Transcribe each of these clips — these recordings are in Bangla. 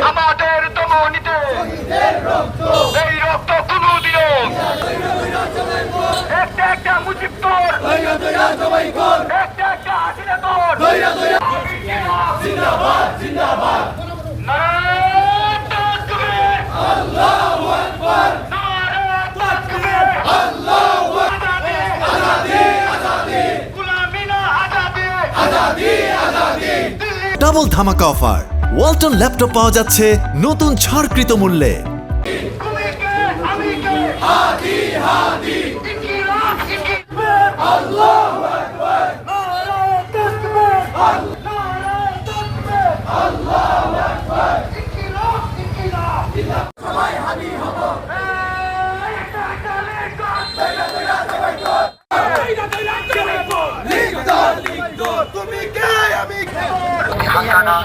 আমাদের দমনীতে এই রক্ত কোনদিনও একটা একটা মুজিব তোর একটা একটা হাসিনা তোর জিন্দাবাদ জিন্দাবাদ নারায়ে তাকবীর আল্লাহু আকবার নারায়ে তাকবীর আল্লাহু আকবার আজাদি আজাদি গোলামি না আজাদি আজাদি আজাদি ডাবল ধামাকা অফার ওয়ালটন ল্যাপটপ পাওয়া যাচ্ছে নতুন ছাড়কৃত মূল্যে। হাদি হাদি আল্লাহু আকবার নারায়ে তাকবীর নারায়ে তাকবীর আল্লাহু আকবার ইনকিলাব সবাই হাদি হব তুমি কে আমি কে حسنا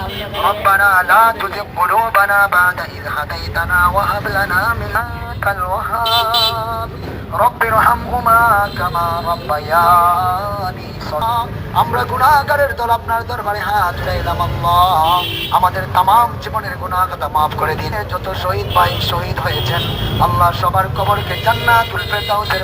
ربنا لا تزغ قلوبنا بعد إذ هديتنا وهب لنا من لدنك الوهاب رب ارحمهما كما ربياني صغيرا আমরা গুনাহগারের দল আপনার দরবারে হাত উঠাইলাম আল্লাহ আমাদের तमाम জীবনের গুনাহ খাতা maaf করে দিন যত শহীদ ভাই শহীদ হয়েছেন আল্লাহ সবার কবরকে জান্নাতুল ফেরদাউসের